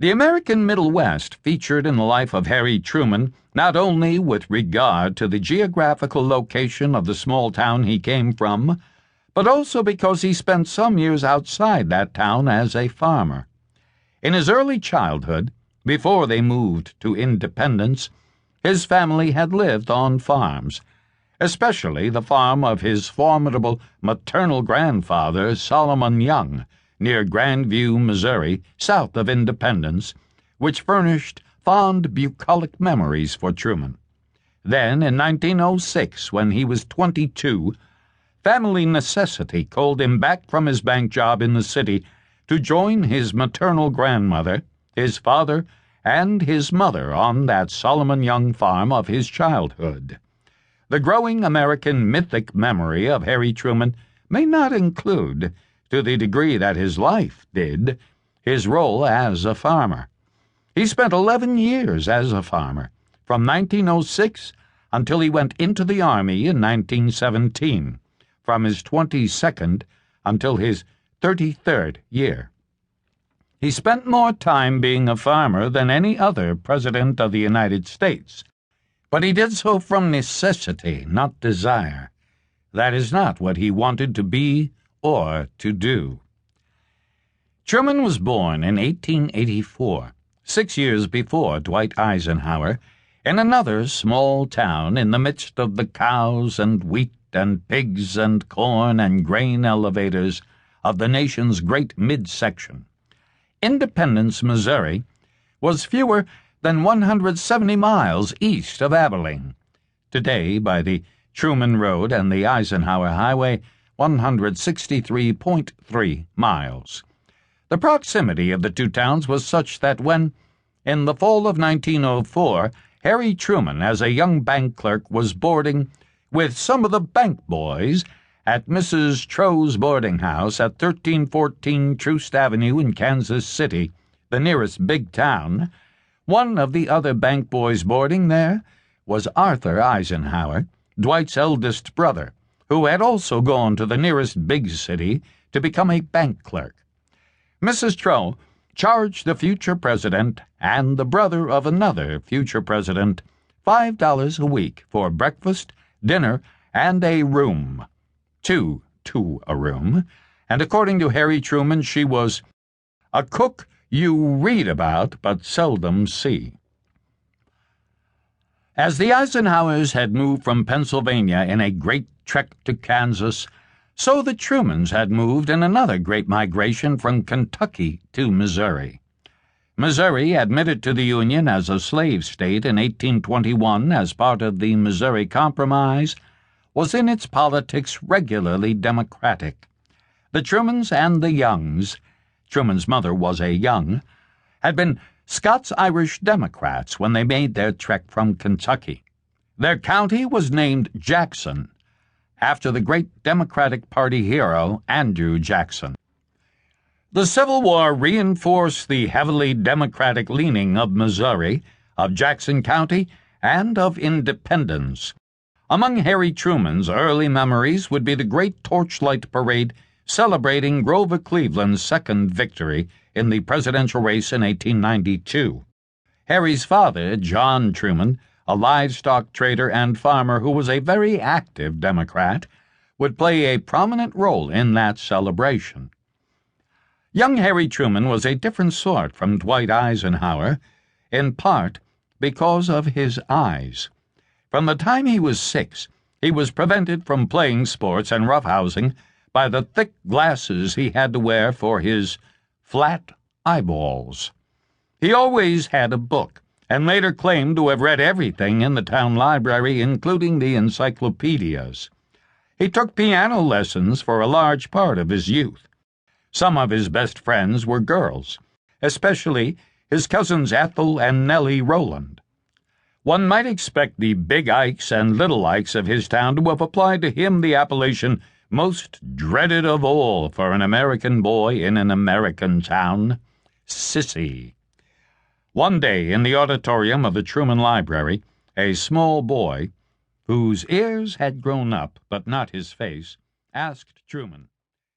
The American Middle West featured in the life of Harry Truman not only with regard to the geographical location of the small town he came from, but also because he spent some years outside that town as a farmer. In his early childhood, before they moved to Independence, his family had lived on farms, especially the farm of his formidable maternal grandfather, Solomon Young, near Grandview, Missouri, south of Independence, which furnished fond bucolic memories for Truman. Then, in 1906, when he was 22, family necessity called him back from his bank job in the city to join his maternal grandmother, his father, and his mother on that Solomon Young farm of his childhood. The growing American mythic memory of Harry Truman may not include, to the degree that his life did, his role as a farmer. He spent 11 years as a farmer, from 1906 until he went into the Army in 1917, from his 22nd until his 33rd year. He spent more time being a farmer than any other president of the United States, but he did so from necessity, not desire. That is not what he wanted to be or to do. Truman was born in 1884, 6 years before Dwight Eisenhower, in another small town in the midst of the cows and wheat and pigs and corn and grain elevators of the nation's great midsection. Independence, Missouri, was fewer than 170 miles east of Abilene. Today, by the Truman Road and the Eisenhower Highway, 163.3 miles. The proximity of the two towns was such that when, in the fall of 1904, Harry Truman, as a young bank clerk, was boarding with some of the bank boys at Mrs. Tro's boarding house at 1314 Troost Avenue in Kansas City, the nearest big town, one of the other bank boys boarding there was Arthur Eisenhower, Dwight's eldest brother, who had also gone to the nearest big city to become a bank clerk. Mrs. Tro charged the future president and the brother of another future president $5 a week for breakfast, dinner, and a room. Two to a room, and according to Harry Truman, she was a cook you read about but seldom see. As the Eisenhowers had moved from Pennsylvania in a great trek to Kansas, so the Trumans had moved in another great migration from Kentucky to Missouri. Missouri, admitted to the Union as a slave state in 1821 as part of the Missouri Compromise, was in its politics regularly Democratic. The Trumans and the Youngs, Truman's mother was a Young, had been Scots-Irish Democrats when they made their trek from Kentucky. Their county was named Jackson, after the great Democratic Party hero Andrew Jackson. The Civil War reinforced the heavily Democratic leaning of Missouri, of Jackson County, and of Independence. Among Harry Truman's early memories would be the great torchlight parade celebrating Grover Cleveland's second victory in the presidential race in 1892. Harry's father, John Truman, a livestock trader and farmer who was a very active Democrat, would play a prominent role in that celebration. Young Harry Truman was a different sort from Dwight Eisenhower, in part because of his eyes. From the time he was 6, he was prevented from playing sports and roughhousing by the thick glasses he had to wear for his flat eyeballs. He always had a book, and later claimed to have read everything in the town library, including the encyclopedias. He took piano lessons for a large part of his youth. Some of his best friends were girls, especially his cousins Ethel and Nellie Rowland. One might expect the Big Ikes and Little Ikes of his town to have applied to him the appellation most dreaded of all for an American boy in an American town, Sissy. One day, in the auditorium of the Truman Library, a small boy, whose ears had grown up but not his face, asked Truman,